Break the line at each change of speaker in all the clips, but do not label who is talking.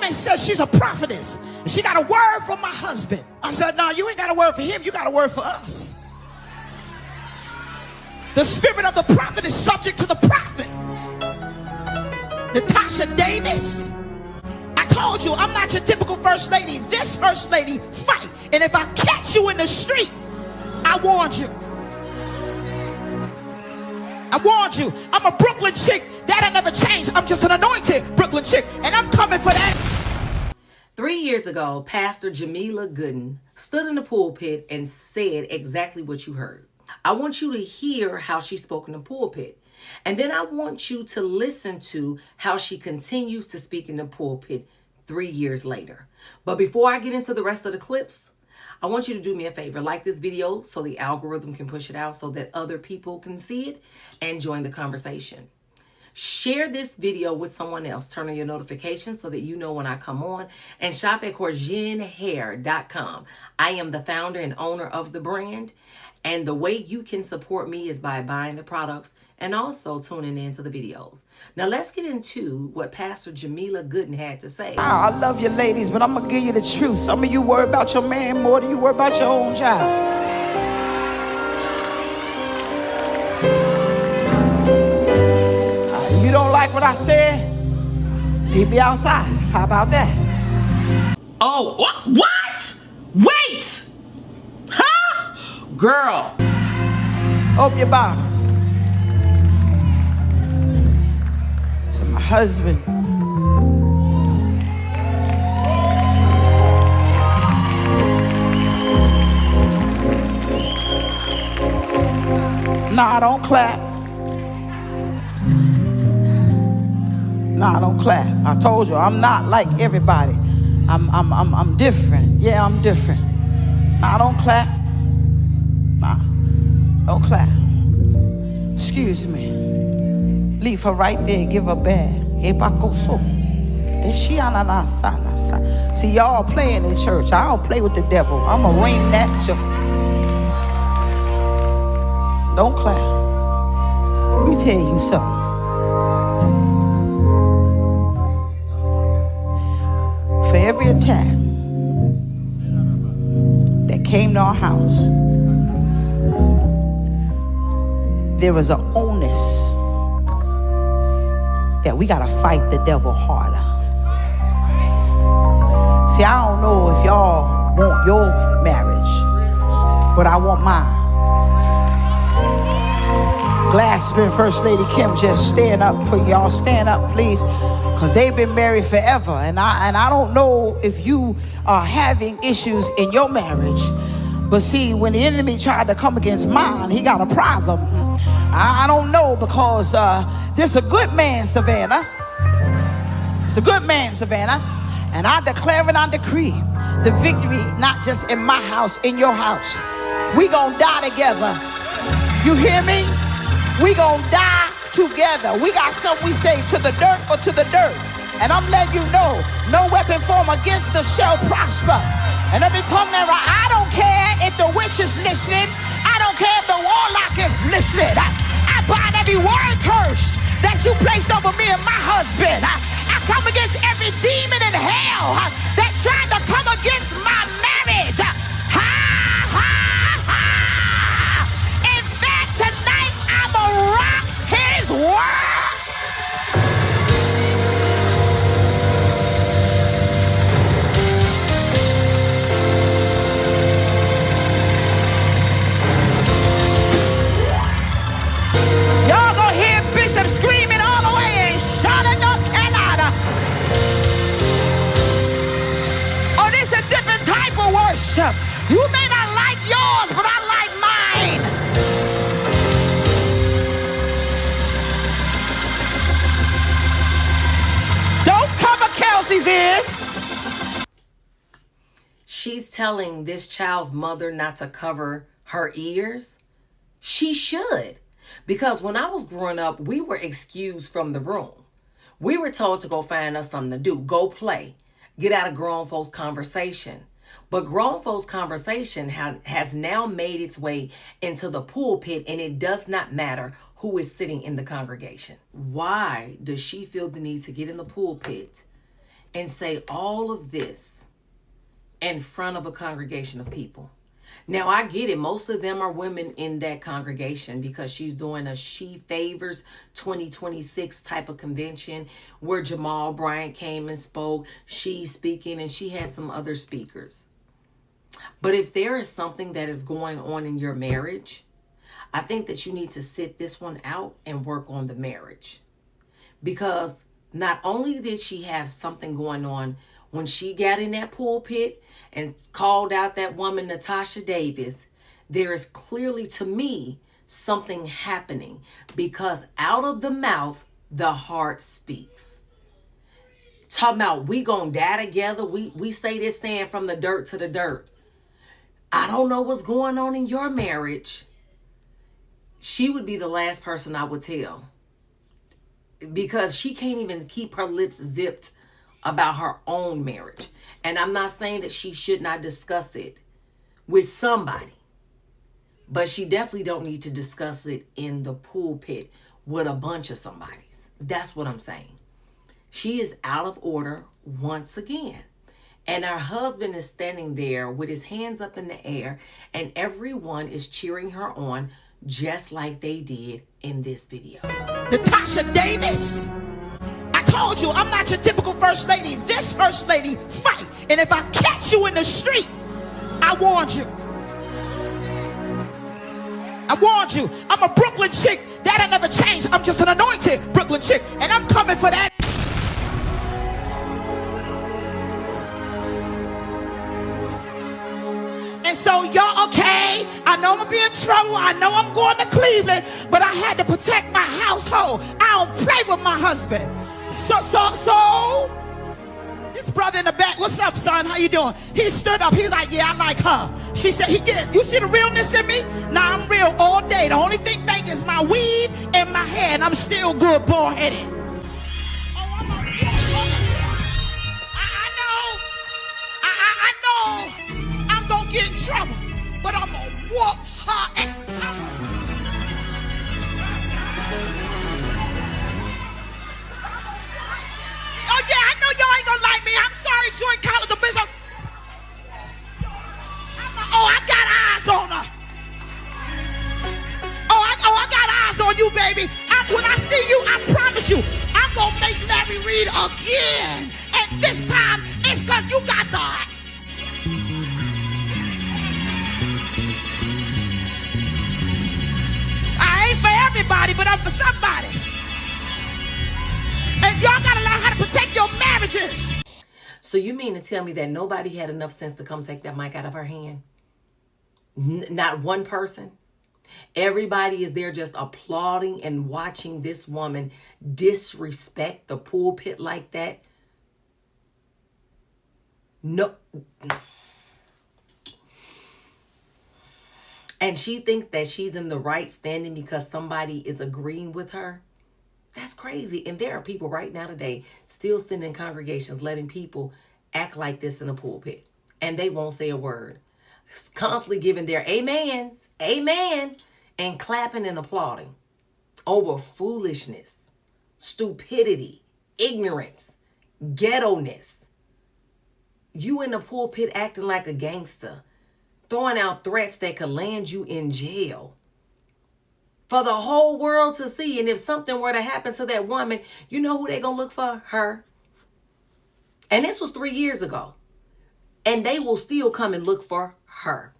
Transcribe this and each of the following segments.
woman says she's a prophetess. And she got a word from my husband. I said, no, you ain't got a word for him. You got a word for us. The spirit of the prophet is subject to the prophet. Natasha Davis, I told you, I'm not your typical first lady. This first lady fight. And if I catch you in the street, I warned you. I warned you. I'm a Brooklyn chick. That'll never change. I'm just an anointed Brooklyn chick. And I'm coming for that.
3 years ago, Pastor Jameliah Goodman stood in the pulpit and said exactly what you heard. I want you to hear how she spoke in the pulpit. And then I want you to listen to how she continues to speak in the pulpit 3 years later. But before I get into the rest of the clips, I want you to do me a favor. Like this video so the algorithm can push it out so that other people can see it and join the conversation. Share this video with someone else. Turn on your notifications so that you know when I come on. And shop at CorgineHair.com. I am the founder and owner of the brand. And the way you can support me is by buying the products and also tuning into the videos. Now let's get into what Pastor Jameliah Goodman had to say.
I love you ladies, but I'm going to give you the truth. Some of you worry about your man more than you worry about your own child. If you don't like what I said, leave me outside. How about that?
Oh, what? Wait! Huh? Girl.
Open your Bibles. To my husband. Nah, don't clap. Nah, don't clap. I told you, I'm not like everybody. I'm different. Yeah, I'm different. Nah, don't clap. Nah, don't clap. Excuse me. Leave her right there. Give her bad. See, y'all playing in church. I don't play with the devil. I'm going to ring that church. Don't clap. Let me tell you something. For every attack that came to our house, there was an onus that we gotta fight the devil harder. See, I don't know if y'all want your marriage, but I want mine. Glassman First Lady Kim, just stand up. Y'all stand up, please, because they've been married forever. And I don't know if you are having issues in your marriage, but see, when the enemy tried to come against mine, he got a problem. I don't know, because there's a good man, Savannah. It's a good man, Savannah. And I declare and I decree the victory, not just in my house, in your house. We gonna die together. You hear me? We gonna die together. We got something we say, to the dirt or to the dirt. And I'm letting you know, no weapon formed against us shall prosper. And every tongue that I don't care if the witch is listening. I don't care if the warlock is listening. I bind every word curse that you placed over me and my husband. I come against every demon in hell that tried to come against my marriage. In fact, tonight I'ma rock his world. Y'all gonna hear Bishop screaming all the way in Charlotte, North Carolina. Oh, this is a different type of worship. You may not like yours, but I like mine. Don't cover Kelsey's ears.
She's telling this child's mother not to cover her ears. She should. Because when I was growing up, we were excused from the room. We were told to go find us something to do. Go play. Get out of grown folks' conversation. But grown folks' conversation has now made its way into the pulpit, and it does not matter who is sitting in the congregation. Why does she feel the need to get in the pulpit and say all of this in front of a congregation of people. Now, I get it. Most of them are women in that congregation because she's doing a She Favors 2026 type of convention where Jamal Bryant came and spoke. She's speaking, and she had some other speakers. But if there is something that is going on in your marriage, I think that you need to sit this one out and work on the marriage. Because not only did she have something going on when she got in that pulpit and called out that woman, Natasha Davis, there is clearly, to me, something happening, because out of the mouth, the heart speaks. Talking about we gonna die together. We say this saying from the dirt to the dirt. I don't know what's going on in your marriage. She would be the last person I would tell, because she can't even keep her lips zipped about her own marriage. And I'm not saying that she should not discuss it with somebody, but she definitely don't need to discuss it in the pulpit with a bunch of somebodies. That's what I'm saying. She is out of order once again. And her husband is standing there with his hands up in the air, and everyone is cheering her on just like they did in this video.
Natasha Davis, I told you I'm not your typical first lady. This first lady fight. And if I catch you in the street, I warned you. I warned you. I'm a Brooklyn chick. That'll never change. I'm just an anointed Brooklyn chick. And I'm coming for that. And so y'all, okay, I know I'm gonna be in trouble. I know I'm going to Cleveland, but I had to protect my household. I don't play with my husband. So, this brother in the back, what's up, son? How you doing? He stood up. He's like, yeah, I like her. She said, yeah, you see the realness in me? Nah, I'm real all day. The only thing fake is my weave and my hair, and I'm still good, bald-headed. I know I'm gonna get in trouble, but I'm gonna whoop her. Oh yeah, I know y'all ain't gonna like me. I'm sorry, Joint College the Bishop. I got eyes on her. I got eyes on you, baby. When I see you, I promise you, I'm gonna make Larry Reed again. And this time, it's because you got the eye. I ain't for everybody, but I'm for somebody. And y'all gotta learn how to protect your marriages.
So you mean to tell me that nobody had enough sense to come take that mic out of her hand? Not one person? Everybody is there just applauding and watching this woman disrespect the pulpit like that? No. And she thinks that she's in the right standing because somebody is agreeing with her? That's crazy. And there are people right now today still sitting in congregations letting people act like this in the pulpit. And they won't say a word. Constantly giving their amens, amen, and clapping and applauding over foolishness, stupidity, ignorance, ghetto-ness. You in the pulpit acting like a gangster, throwing out threats that could land you in jail for the whole world to see. And if something were to happen to that woman, you know who they're going to look for? Her. And this was 3 years ago. And they will still come and look for her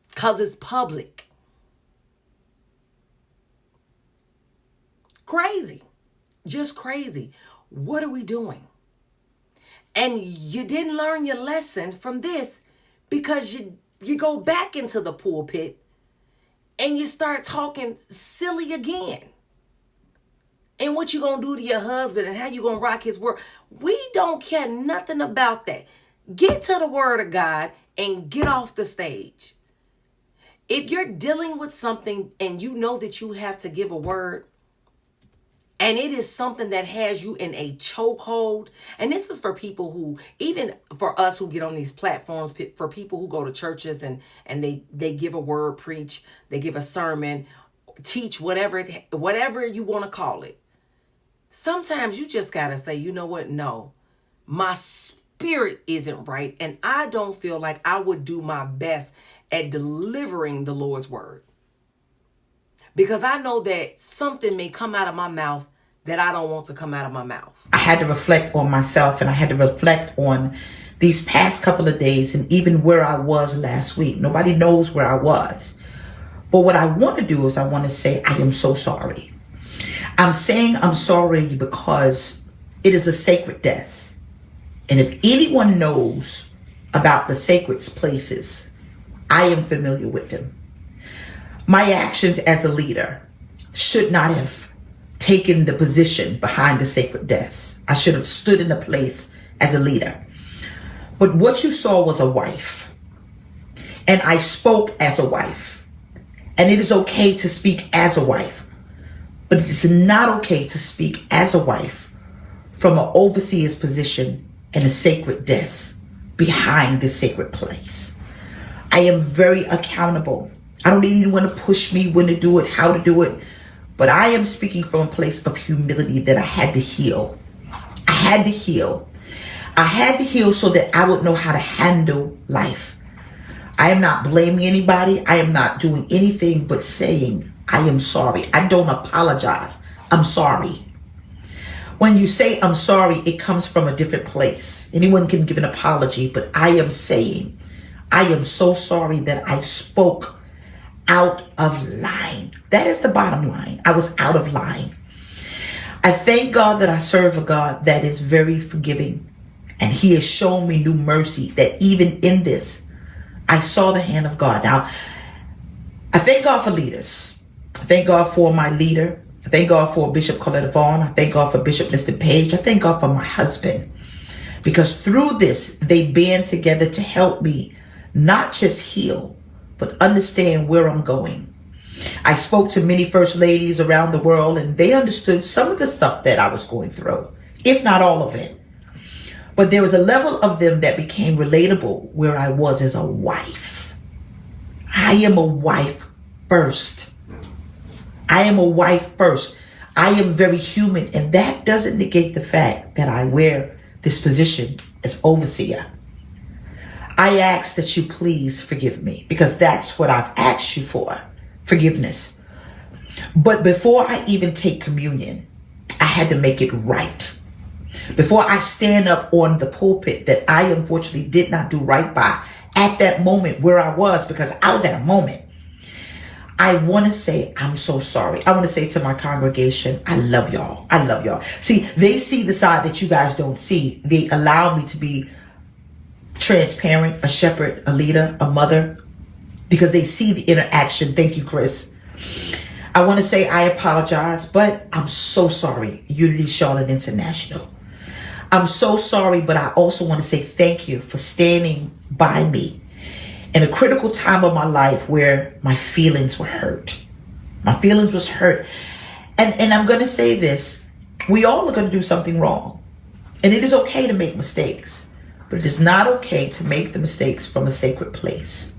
because it's public. Crazy. Just crazy. What are we doing? And you didn't learn your lesson from this because you go back into the pulpit and you start talking silly again. And what you gonna do to your husband and how you gonna rock his world. We don't care nothing about that. Get to the word of God and get off the stage. If you're dealing with something and you know that you have to give a word, and it is something that has you in a chokehold, and this is for people who, even for us who get on these platforms, for people who go to churches and they give a word, preach, they give a sermon, teach, whatever you want to call it. Sometimes you just got to say, you know what? No, my spirit isn't right, and I don't feel like I would do my best at delivering the Lord's word. Because I know that something may come out of my mouth that I don't want to come out of my mouth.
I had to reflect on myself, and I had to reflect on these past couple of days, and even where I was last week. Nobody knows where I was. But what I want to do is I want to say, I am so sorry. I'm saying I'm sorry because it is a sacred death. And if anyone knows about the sacred places, I am familiar with them. My actions as a leader should not have taken the position behind the sacred deaths. I should have stood in the place as a leader. But what you saw was a wife. And I spoke as a wife. And it is okay to speak as a wife. But it is not okay to speak as a wife from an overseer's position and a sacred desk behind the sacred place. I am very accountable. I don't need anyone to push me when to do it, how to do it. But I am speaking from a place of humility that I had to heal. I had to heal. I had to heal so that I would know how to handle life. I am not blaming anybody. I am not doing anything but saying, I am sorry. I don't apologize. I'm sorry. When you say I'm sorry, it comes from a different place. Anyone can give an apology, but I am saying, I am so sorry that I spoke out of line. That is the bottom line. I was out of line. I thank God that I serve a God that is very forgiving. And he has shown me new mercy that even in this, I saw the hand of God. Now, I thank God for leaders. I thank God for my leader. I thank God for Bishop Coletta Vaughn. I thank God for Bishop Liston Page. I thank God for my husband. Because through this, they band together to help me not just heal, but understand where I'm going. I spoke to many first ladies around the world, and they understood some of the stuff that I was going through, if not all of it. But there was a level of them that became relatable where I was as a wife. I am a wife first. I am a wife first. I am very human, and that doesn't negate the fact that I wear this position as overseer. I ask that you please forgive me, because that's what I've asked you for, forgiveness. But before I even take communion, I had to make it right. Before I stand up on the pulpit that I unfortunately did not do right by at that moment where I was, because I was at a moment, I want to say, I'm so sorry. I want to say to my congregation, I love y'all. I love y'all. See, they see the side that you guys don't see. They allow me to be transparent, a shepherd, a leader, a mother, because they see the interaction. Thank you, Chris. I want to say I apologize, but I'm so sorry, Unity Charlotte International. I'm so sorry, but I also want to say thank you for standing by me in a critical time of my life where my feelings were hurt. My feelings was hurt. And I'm going to say this. We all are going to do something wrong. And it is okay to make mistakes. But it is not okay to make the mistakes from a sacred place.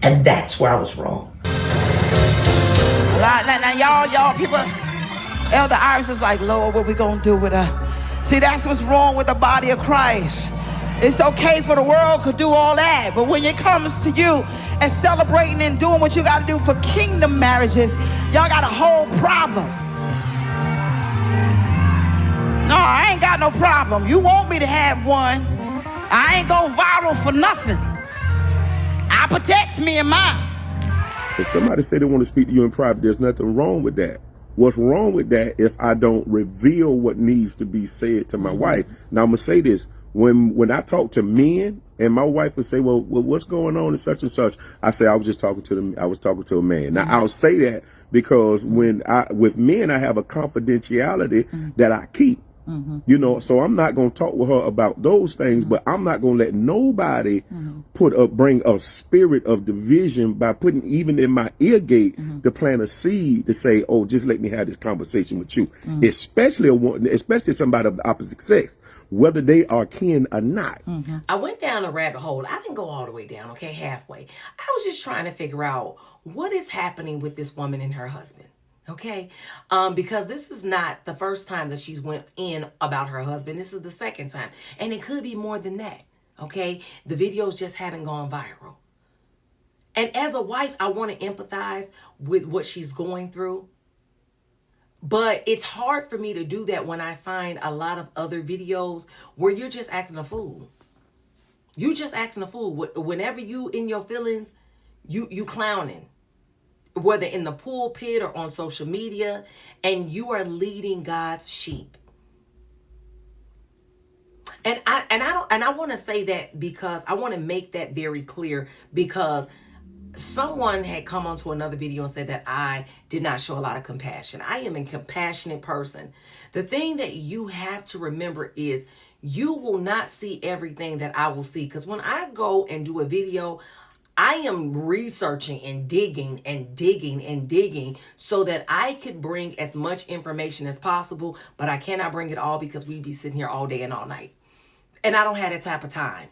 And that's where I was wrong.
Now y'all people, Elder Iris is like, Lord, what we going to do with her? See, that's what's wrong with the body of Christ. It's okay for the world to do all that, but when it comes to you and celebrating and doing what you got to do for kingdom marriages, y'all got a whole problem. No, I ain't got no problem. You want me to have one. I ain't go viral for nothing. I protects me and mine.
If somebody say they want to speak to you in private, there's nothing wrong with that. What's wrong with that if I don't reveal what needs to be said to my wife? Now, I'm going to say this. When I talk to men and my wife would say, well, what's going on and such, I say, I was talking to a man. Now, I'll say that because with men, I have a confidentiality that I keep. You know, so I'm not going to talk with her about those things, but I'm not going to let nobody bring a spirit of division by putting even in my ear gate to plant a seed to say, oh, just let me have this conversation with you, especially somebody of the opposite sex, whether they are kin or not.
I went down a rabbit hole. I didn't go all the way down, okay, halfway. I was just trying to figure out what is happening with this woman and her husband. Okay, because this is not the first time that she's went in about her husband. This is the second time, and it could be more than that. Okay, the videos just haven't gone viral. And as a wife, I want to empathize with what she's going through, but it's hard for me to do that when I find a lot of other videos where you're just acting a fool. You just acting a fool. Whenever you in your feelings, you clowning. Whether in the pulpit or on social media, and you are leading God's sheep. And I want to say that because I want to make that very clear, because someone had come onto another video and said that I did not show a lot of compassion. I am a compassionate person. The thing that you have to remember is you will not see everything that I will see, because when I go and do a video, I am researching and digging and digging and digging so that I could bring as much information as possible, but I cannot bring it all because we'd be sitting here all day and all night. And I don't have that type of time.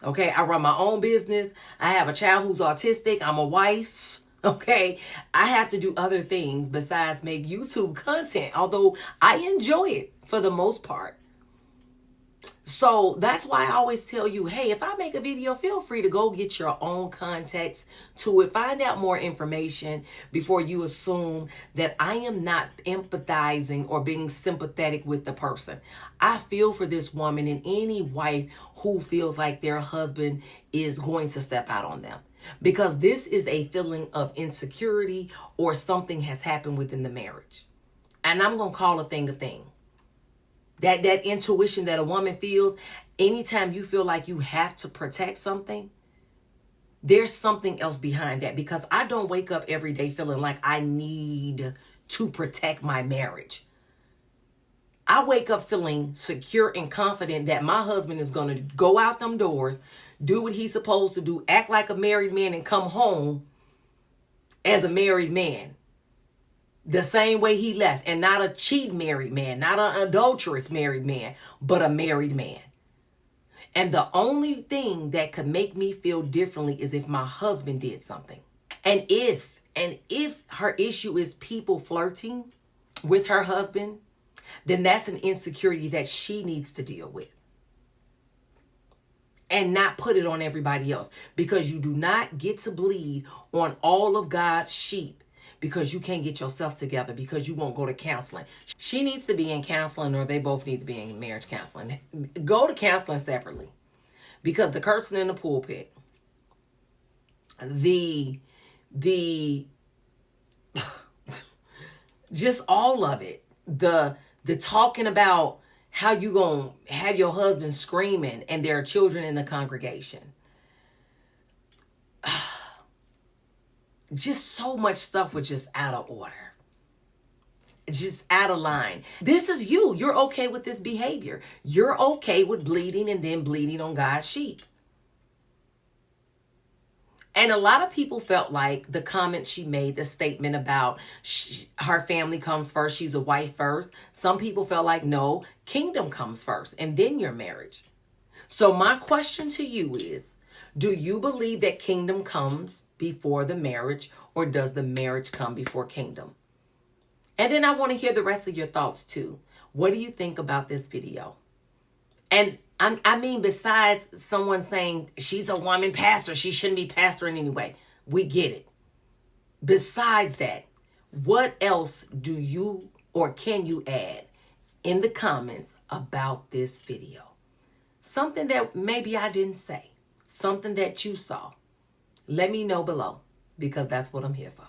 Okay, I run my own business. I have a child who's autistic. I'm a wife. Okay, I have to do other things besides make YouTube content, although I enjoy it for the most part. So that's why I always tell you, hey, if I make a video, feel free to go get your own context to it. Find out more information before you assume that I am not empathizing or being sympathetic with the person. I feel for this woman and any wife who feels like their husband is going to step out on them, because this is a feeling of insecurity or something has happened within the marriage. And I'm going to call a thing a thing. That intuition that a woman feels anytime you feel like you have to protect something, there's something else behind that, because I don't wake up every day feeling like I need to protect my marriage. I wake up feeling secure and confident that my husband is going to go out them doors, do what he's supposed to do, act like a married man, and come home as a married man. The same way he left, and not a cheat married man, not an adulterous married man, but a married man. And the only thing that could make me feel differently is if my husband did something. And if her issue is people flirting with her husband, then that's an insecurity that she needs to deal with. And not put it on everybody else, because you do not get to bleed on all of God's sheep because you can't get yourself together, because you won't go to counseling. She needs to be in counseling, or they both need to be in marriage counseling. Go to counseling separately, because the cursing in the pulpit, the just all of it, the talking about how you gonna have your husband screaming and there are children in the congregation. Just so much stuff was just out of order. Just out of line. This is you. You're okay with this behavior. You're okay with bleeding and then bleeding on God's sheep. And a lot of people felt like the comment she made, the statement about her family comes first, she's a wife first. Some people felt like, no, kingdom comes first and then your marriage. So my question to you is, do you believe that kingdom comes before the marriage, or does the marriage come before kingdom? And then I want to hear the rest of your thoughts too. What do you think about this video? And I mean, besides someone saying she's a woman pastor, she shouldn't be pastoring anyway. We get it. Besides that, what else do you or can you add in the comments about this video? Something that maybe I didn't say. Something that you saw. Let me know below, because that's what I'm here for.